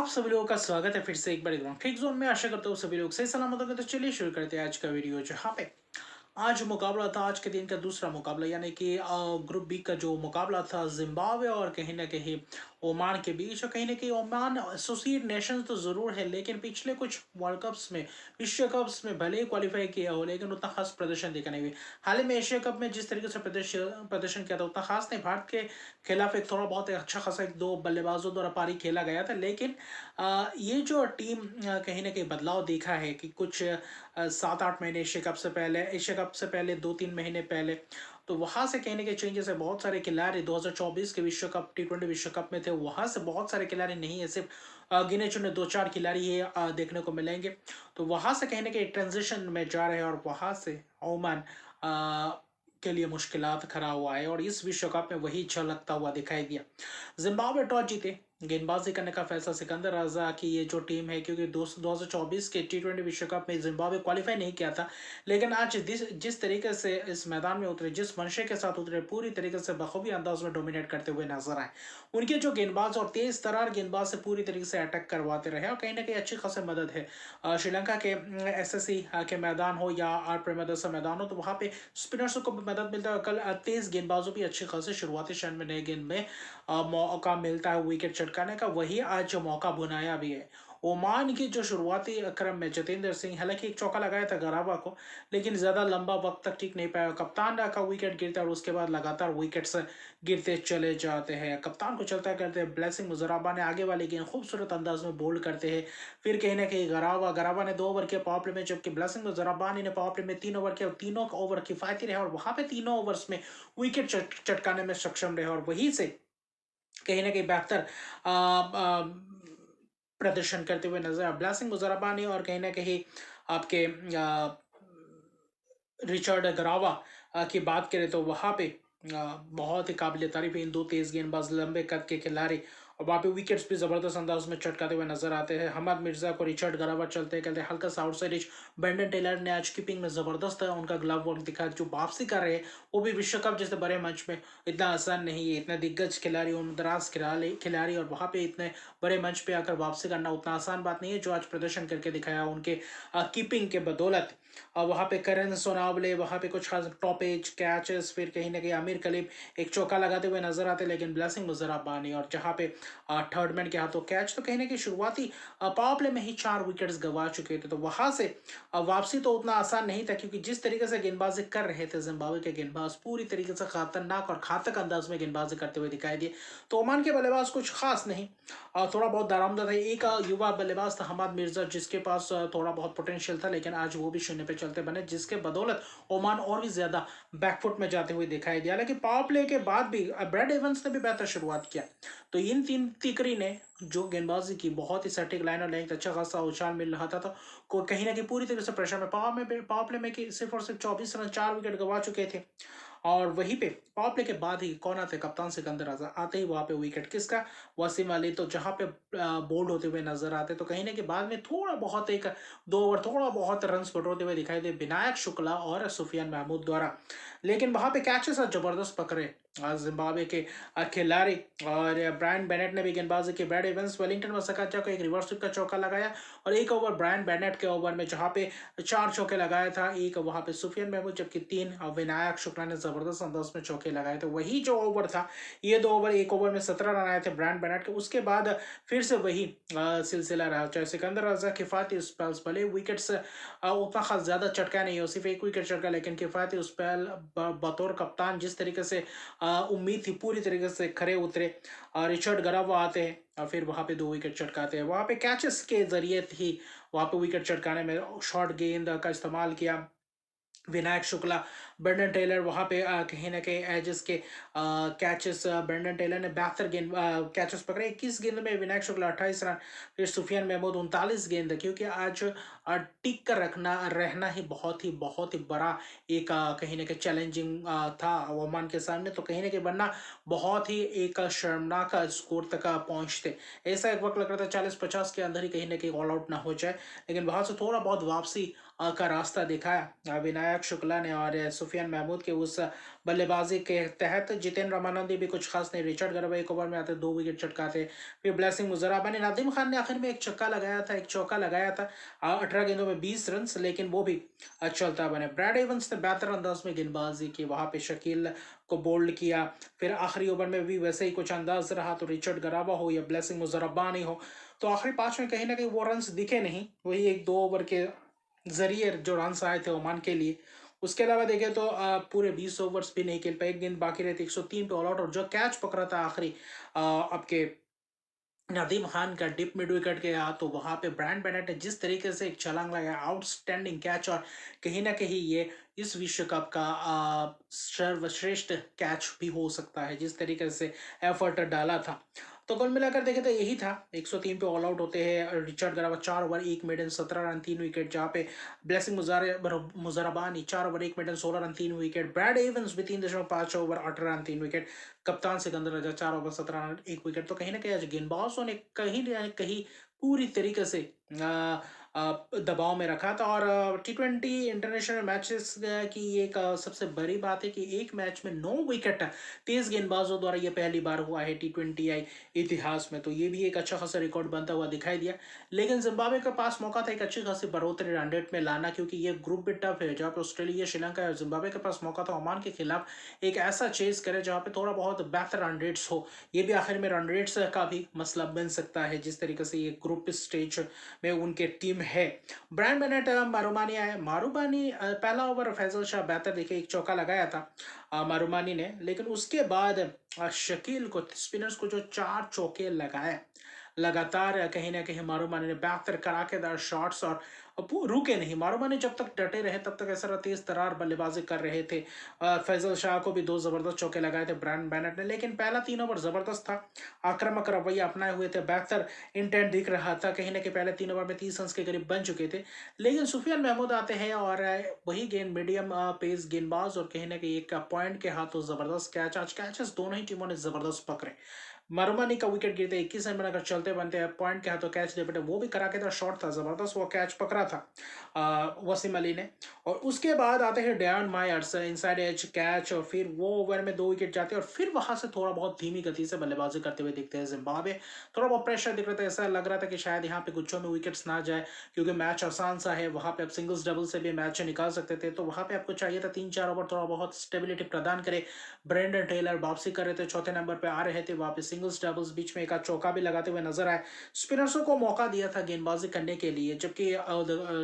आप सभी लोगों का स्वागत है फिर से एक बार एकदम ठीक जोन में। आशा करता हूँ सभी लोग सही सलामत होंगे। तो चलिए शुरू करते हैं आज का वीडियो, जहाँ पे आज मुकाबला था, आज के दिन का दूसरा मुकाबला, यानी कि ग्रुप बी का जो मुकाबला था जिम्बाब्वे और कहीं ना कहीं ओमान के बीच। और कहीं ना कहीं ओमान एसोसिएट नेशन तो जरूर है, लेकिन पिछले कुछ वर्ल्ड कप्स में, विश्व कप्स में भले ही क्वालिफाई किया हो, लेकिन उतना खास प्रदर्शन देखा नहीं हुआ। हाल ही में एशिया कप में जिस तरीके से प्रदर्शन प्रदर्शन किया था उतना खास नहीं। भारत के खिलाफ एक थोड़ा बहुत अच्छा खासा एक दो बल्लेबाजों द्वारा पारी खेला गया था, लेकिन ये जो टीम कहीं ना कहीं बदलाव देखा है कि कुछ 7-8 महीने एशिया कप से पहले 2-3 महीने पहले, तो वहां से कहीं ना कहीं चेंजेस है। बहुत सारे खिलाड़ी 2024 के विश्व कप T20 विश्व कप में थे, वहां से बहुत सारे खिलाड़ी नहीं है, सिर्फ गिने चुने 2-4 खिलाड़ी ही देखने को मिलेंगे। तो वहां से कहीं ना कहीं ट्रांजिशन में जा रहे हैं और वहां से ओमान के लिए मुश्किलात खड़ा हुआ है, और इस विश्व कप में वही झलकता हुआ दिखाई दिया। जिम्बाब्वे टॉस जीते, गेंदबाजी करने का फैसला सिकंदर राजा की ये जो टीम है, क्योंकि 2024 के T20 विश्व कप में जिम्बाब्वे क्वालिफाई नहीं किया था, लेकिन आज जिस तरीके से इस मैदान में उतरे, जिस मंशे के साथ उतरे, पूरी तरीके से बखूबी अंदाज में डोमिनेट करते हुए नजर आए। उनके जो गेंदबाज और तेज तरार गेंदबाज से पूरी तरीके से अटैक करवाते रहे, और कहीं ना कहीं अच्छी खासी मदद है। श्रीलंका के SSC के मैदान हो या आर प्रेमदासा मैदान हो, तो वहां पे स्पिनर्स को भी मदद मिलता है। कल तेज गेंदबाजों भी अच्छे खासे शुरुआती क्षण में नए गेंद में मौका मिलता है विकेट चटकाने का, वही आज मौका बुनाया भी है। ओमान की जो शुरुआती क्रम में जतेंद्र सिंह हालांकि एक चौका लगाया था गराबा को, लेकिन ज्यादा लंबा वक्त तक टिक नहीं पाया। कप्तान का विकेट गिरता है और उसके बाद लगातार विकेट्स गिरते चले जाते हैं। कप्तान को चलता करते ब्लेसिंग मुजराबा ने आगे वाली गेंद खूबसूरत अंदाज में बोल्ड करते हैं। फिर कहीं ना कहीं गराबा ने 2 ओवर के पावर प्ले में, जबकि ब्लेसिंग मुजराबानी ने पावर प्ले में 3 ओवर के, और तीनों ओवर किफायती रहे, और वहां पे तीनों ओवर्स में विकेट चटकाने में सक्षम रहे, और वहीं से कहीं ना कहीं बेहतर प्रदर्शन करते हुए नजर आया ब्लासिंग मुजराबानी। और कहीं ना कहीं आपके रिचर्ड गरावा की बात करें तो वहां पे बहुत ही काबिल तारीफ है। इन दो तेज गेंदबाज लंबे कद के खिलाड़ी, और वहां पे विकेट्स भी जबरदस्त अंदाज में चटकाते हुए नजर आते हैं। हमद मिर्जा को रिचर्ड गरावा चलते कहते हल्का सा आउटसाइड एज। ब्रेंडन टेलर ने आज कीपिंग में जबरदस्त उनका ग्लव वर्क दिखा। जो वापसी कर रहे हैं वो भी विश्व कप जैसे बड़े मंच में इतना आसान नहीं है। इतने दिग्गज खिलाड़ी, उमदराज खिलाड़ी, और वहां पे इतने बड़े मंच पे आकर वापसी करना उतना आसान बात नहीं है। जो आज प्रदर्शन करके दिखाया उनके कीपिंग के बदौलत। वहां पे करण सोनावले, वहां पे कुछ खास टॉप एज कैचेस, फिर कहीं ना कहीं आमिर कलीम एक चौका लगाते हुए नजर आते, लेकिन ब्लेसिंग मुजराबानी और जहां पे थर्ड मैन के हाथों कैच, तो कहीं ना कहीं शुरुआती पावर प्ले में ही 4 विकेट्स गंवा चुके थे। तो वहां से वापसी तो उतना आसान नहीं था, क्योंकि जिस तरीके से गेंदबाजी कर रहे थे जिम्बाब्वे के गेंदबाज, पूरी तरीके से खतरनाक और घातक अंदाज में गेंदबाजी करते हुए दिखाई दिए। तो ओमान के बल्लेबाज कुछ खास नहीं, थोड़ा बहुत दारामदा था। एक युवा बल्लेबाज था हमद मिर्जा, जिसके पास थोड़ा बहुत पोटेंशियल था, लेकिन आज वो भी शून्य पे चलते बने, जिसके बदौलत ओमान और भी ज्यादा बैकफुट में जाते हुए दिखाई दिया। हालांकि पावर प्ले के बाद भी ब्रैड एवंस ने भी बेहतर शुरुआत किया। तो इन तीन तिकरी ने जो गेंदबाजी की, बहुत ही सटीक लाइन और लेंथ, अच्छा खासा उछाल मिल रहा था, तो को कहीं ना कहीं पूरी तरह से प्रेशर में पावर प्ले में कि सिर्फ और सिर्फ 24 रन 4 विकेट गंवा चुके थे। और वहीं पे पावर प्ले के बाद ही कौन आते, कप्तान सिकंदर आजा आते ही वहां पे विकेट किसका, वसीम अली, तो जहां पे बोल्ड होते हुए नजर आते। तो कहीं ना कहीं बाद में थोड़ा बहुत एक 2 ओवर थोड़ा बहुत रन बटोरते हुए दिखाई दे विनायक शुक्ला और सुफियान महमूद द्वारा, लेकिन वहां पे कैचेस जबरदस्त पकड़े जिम्बाब्वे के खिलाड़ी। और ब्रायन बेनेट ने भी गेंदबाजी की। ब्रैड एवंस वेलिंगटन मसकाचा को एक रिवर्स स्वीप का चौका लगाया, और एक ओवर ब्रायन बेनेट के ओवर में जहां पे 4 चौके लगाया था, एक वहां पे सुफियान महमूद, जबकि 3 विनायक शुक्ला ने जबरदस्त अंदाज में चौके लगाए थे। वही जो ओवर था, ये 2 ओवर, एक ओवर में 17 रन आए थे ब्रायन बेनेट के। उसके बाद फिर से वही सिलसिला रहा, चाहे सिकंदर रजा किफायती स्पेल्स, भले विकेट्स उतना खास ज्यादा चटका नहीं हो, सिर्फ एक विकेट चटका, लेकिन किफायती स्पेल बतौर कप्तान जिस तरीके से उम्मीद थी पूरी तरीके से खरे उतरे। रिचर्ड गरावा आते हैं और फिर वहां पे 2 विकेट चटकाते हैं। वहां पे कैचेस के जरिए ही वहां पे विकेट चटकाने में शॉर्ट गेंद का इस्तेमाल किया विनायक शुक्ला। ब्रेंडन टेलर वहां पे कहीं ना कहीं एजेस के कैचेस, ब्रेंडन टेलर ने बेहतर गेंद कैचेस पकड़े। 21 गेंद में विनायक शुक्ला 28 रन, फिर सुफियान महमूद 39 गेंद, क्योंकि आज टिक कर रखना रहना ही बहुत ही बड़ा एक कहीं ना कहीं चैलेंजिंग था ओमान के सामने। तो कहीं ना कहीं वरना बहुत ही एक शर्मनाक स्कोर तक पहुंचते। ऐसा एक वक्त लग रहा था 40-50 के अंदर ही कहीं ना कहीं ऑल आउट ना हो जाए, लेकिन वहां से थोड़ा बहुत वापसी का रास्ता दिखाया विनायक शुक्ला ने। और सुफियान महमूद के उस बल्लेबाजी के तहत जितेंद्र रामानंदी भी कुछ खास नहीं, रिचर्ड गर्व एक ओवर में आते 2 विकेट चटकाते। फिर ब्लेसिंग मुजराबा ने, नदीम खान ने आखिर में एक छक्का लगाया था, एक चौका लगाया था 18 गेंदों में 20 रन, लेकिन वो भी चलता बने। ब्रैड एवंस ने बेहतर अंदाज में गेंदबाजी की, वहां पे शकील को बोल्ड किया। फिर आखिरी ओवर में भी वैसे ही कुछ अंदाज रहा, तो रिचर्ड गराबा हो या ब्लेसिंग मुजरबानी हो, तो आखिरी 5 में कहीं ना कहीं वो रन्स दिखे नहीं। वही 1-2 ओवर के जरिए जो रन्स आए थे ओमान के लिए। उसके अलावा देखें तो पूरे 20 ओवर्स भी नहीं खेल पाए, एक गेंद बाकी रहती 103 पे ऑल आउट। और जो कैच पकड़ा था आखिरी आपके नदीम खान का डिप मिड विकेट के हाथ, तो वहां पे ब्रायन बेनेट ने जिस तरीके से एक छलांग लगाया, आउटस्टैंडिंग कैच। और कहीं ना कहीं ये इस विश्व कप का सर्वश्रेष्ठ कैच भी हो सकता है, जिस तरीके से एफर्ट डाला था। तो कुल मिलाकर देखें तो यही था। 103 पे ऑल आउट होते हैं Richard Ngarava, 4 over 1 maiden 17 run 3 wicket, जहाँ पे Blessing Muzarabani 4 over 1 maiden 16 run 3 wicket, Brad Evans भी 3.5 ओवर 18 रन 3 विकेट, कप्तान Sikandar Raza 4 over 17 run 1 wicket. तो कहीं ना कहीं आज गेंदबाजों ने कहीं ना कहीं पूरी तरीके से दबाव में रखा था। और T20 इंटरनेशनल मैचेस की एक सबसे बड़ी बात है कि एक मैच में 9 विकेट तेज गेंदबाजों द्वारा ये पहली बार हुआ है T20I इतिहास में। तो ये भी एक अच्छा खासा रिकॉर्ड बनता हुआ दिखाई दिया। लेकिन जिम्बाब्वे के पास मौका था एक अच्छी खासी बढ़ोतरी रन रेट में लाना, क्योंकि ये ग्रुप भी टफ है, जहाँ पे ऑस्ट्रेलिया, श्रीलंका और जिम्बाब्वे के पास मौका था ओमान के खिलाफ एक ऐसा चेस करे जहाँ पे थोड़ा बहुत बेहतर रन रेट्स हो। ये भी आखिर में रन रेट्स का भी मसला बन सकता है, जिस तरीके से ये ग्रुप स्टेज में उनके टीम है। ब्रायन बेनेट मारूमानी आए, मारूमानी पहला ओवर फैजल शाह बेहतर दिखे, एक चौका लगाया था मारूमानी ने। लेकिन उसके बाद शकील को, स्पिनर्स को जो 4 चौके लगाए लगातार, कहीं ना कहीं मारूमानी ने बेहतर कराकेदार शॉट्स। और वो रुके नहीं, मारूमानी जब तक डटे रहे तब तक ऐसा तेज तरार बल्लेबाजी कर रहे थे। फैजल शाह को भी 2 जबरदस्त चौके लगाए थे ब्रायन बेनेट ने। लेकिन पहला 3 ओवर जबरदस्त था, आक्रामक रवैया अपनाए हुए थे, बेहतर इंटेंट दिख रहा था। कहीं ना कहीं पहले 3 ओवर में 30 रन के करीब बन चुके थे। लेकिन सुफियान महमूद आते हैं और वही गेंद मीडियम पेस गेंदबाज, और कहीं ना कहीं एक पॉइंट के हाथों जबरदस्त कैच। आज कैचेस दोनों ही टीमों ने जबरदस्त पकड़े। मरमानी का विकेट गिरते 21 रन बनाकर चलते बनते हैं, पॉइंट के हाथों कैच दे बेटे, वो भी करा के था, शॉट था जबरदस्त, वो कैच पकड़ा था वसीम अली ने। और उसके बाद आते हैं डेयन मायर्स, इनसाइड एज कैच, और फिर वो ओवर में 2 विकेट जाते हैं। और फिर वहां से थोड़ा बहुत धीमी गति से बल्लेबाजी करते हुए दिखते हैं जिम्बाब्वे। थोड़ा बहुत प्रेशर दिख रहा था, ऐसा लग रहा था कि शायद यहाँ पे गुच्छों में विकेट्स ना जाए, क्योंकि मैच आसान सा है, वहां पे आप सिंगल्स डबल से भी मैच निकाल सकते थे। तो वहां पे आपको चाहिए था 3-4 ओवर थोड़ा बहुत स्टेबिलिटी प्रदान करे। ब्रेंडन टेलर वापसी कर रहे थे, चौथे नंबर पे आ रहे थे, वापस सिंगल्स डबल्स, बीच में एक आध चौका भी लगाते हुए नजर आए। स्पिनर्सों को मौका दिया था गेंदबाजी करने के लिए, जबकि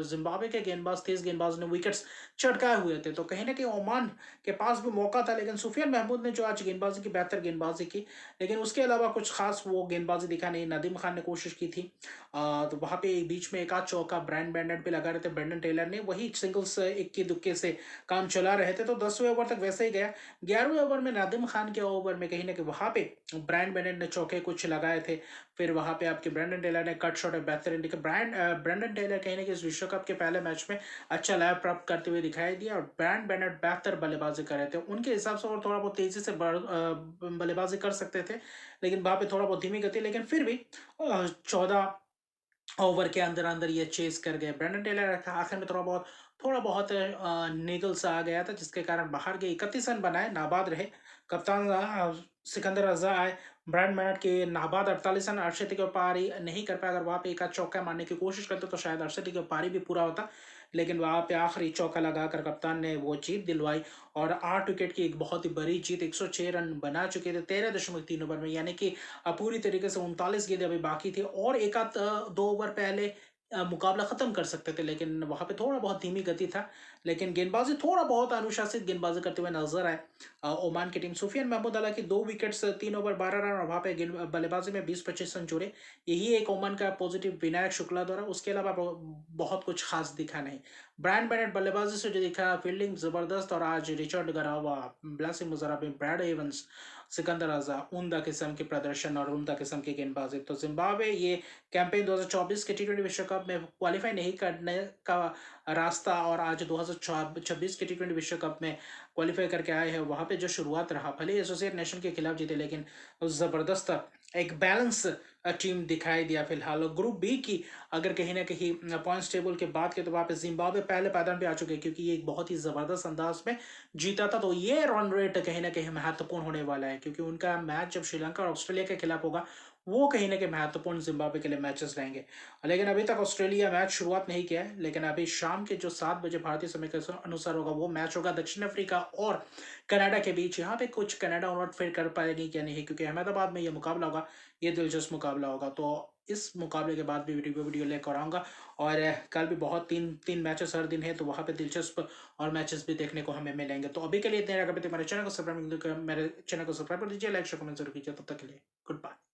जिम्बाब्वे के गेंदबाज, तेज गेंदबाज ने विकेट्स चटकाए हुए थे। तो कहीं ना कहीं ओमान के पास भी मौका था, लेकिन सुफियान महमूद ने जो आज गेंदबाजी की, बेहतर गेंदबाजी की, लेकिन उसके अलावा कुछ खास वो गेंदबाजी दिखा नहीं। नदीम खान ने कोशिश की थी, तो वहां पे बीच में एक आध चौका ब्रायन बेनेट भी लगा रहे थे, ब्रेंडन टेलर ने वही सिंगल्स इक्के दुक्के से काम चला रहे थे। तो 10वें ओवर तक वैसे ही गया। 11वें ओवर में नादिम खान के ओवर में कहीं ना कहीं वहां पे ब्रायन बेनेट ने चौके कुछ लगाए थे। फिर वहां पे आपके ब्रेंडन टेलर ने कट शॉट बेहतरीन दिखे। ब्रेंडन टेलर कहीं ना कहीं इस विश्व कप के पहले मैच में अच्छा लाभ प्राप्त करते हुए दिखाई दिया, और ब्रायन बेनेट बेहतर बल्लेबाजी कर रहे थे। उनके हिसाब से और थोड़ा बहुत तेजी से बल्लेबाजी कर सकते थे, लेकिन वहां पे थोड़ा बहुत धीमी गति। लेकिन फिर भी 14 ओवर के अंदर अंदर ये चेस कर गए। ब्रेंडन टेलर आखिर में थोड़ा बहुत निगल सा आ गया था, जिसके कारण बाहर गए। 31 रन बनाए, नाबाद रहे। कप्तान सिकंदर रजा आए, ब्रायन बेनेट के नाबाद 48 रन, अर्शदीप के पारी नहीं कर पाया। अगर वहां पे एक आध चौका मारने की कोशिश करते तो शायद अर्शदीप के पारी भी पूरा होता, लेकिन वहां पे आखिरी चौका लगाकर कप्तान ने वो जीत दिलवाई। और 8 विकेट की एक बहुत ही बड़ी जीत, 106 रन बना चुके थे 13.3 ओवर में, यानी कि पूरी तरीके से 39 गेंदें अभी बाकी थी, और एक आध 2 ओवर पहले मुकाबला खत्म कर सकते थे। लेकिन वहां पे थोड़ा बहुत धीमी गति था, लेकिन गेंदबाजी थोड़ा बहुत अनुशासित गेंदबाजी करते हुए नजर आए ओमान की टीम। सुफियान महमूद हालांकि 2 विकेट्स 3 ओवर 12 रन, और वहां पे बल्लेबाजी में 20-25 रन जोड़े। यही एक ओमान का पॉजिटिव विनायक शुक्ला द्वारा, उसके अलावा बहुत कुछ खास दिखा नहीं। ब्रायन बेनेट बल्लेबाजी से जो दिखा, फील्डिंग जबरदस्त। और आज रिचर्ड गरावा, ब्लासिंग मुजराबी, ब्रैड एवंस, सिकंदर रजा, उम्दा किस्म के प्रदर्शन और उम्दा किस्म की गेंदबाजी। तो जिम्बाब्वे ये कैंपेन 2024 के T20 विश्व कप में क्वालिफाई नहीं करने का रास्ता, और आज 2026 के T20 विश्व कप में क्वालिफाई करके आए हैं। वहां पे जो शुरुआत रहा, भले एसोसिएट नेशन के खिलाफ जीते, लेकिन जबरदस्त एक बैलेंस टीम दिखाई दिया फिलहाल। और ग्रुप बी की अगर कहीं ना कहीं पॉइंट्स टेबल की बात करें तो वहाँ पे जिम्बाब्वे पहले पायदान पे आ चुके हैं, क्योंकि ये एक बहुत ही ज़बरदस्त अंदाज में जीता था। तो ये रन रेट कहीं ना कहीं महत्वपूर्ण होने वाला है, क्योंकि उनका मैच जब श्रीलंका और ऑस्ट्रेलिया के खिलाफ होगा वो कहीं ना कहीं महत्वपूर्ण जिम्बाब्वे के लिए मैचेस रहेंगे। लेकिन अभी तक ऑस्ट्रेलिया मैच शुरुआत नहीं किया है, लेकिन अभी शाम के जो 7 बजे भारतीय समय के अनुसार होगा वो मैच होगा दक्षिण अफ्रीका और कनाडा के बीच। यहाँ पे कुछ कनाडा उलट फेर कर पाएगी क्या नहीं, क्योंकि अहमदाबाद में ये मुकाबला होगा, ये दिलचस्प मुकाबला होगा। तो इस मुकाबले के बाद भी वीडियो लेकर आऊँगा। और कल भी बहुत तीन तीन मैचेस हर दिन है, तो वहाँ पे दिलचस्प और मैचेस भी देखने को हमें मिलेंगे। तो अभी के लिए इतने, अगर मेरे चैनल को सब्सक्राइब कर दीजिए, लाइक शेयर कमेंट जरूर कीजिए। तब तक के लिए गुड बाय।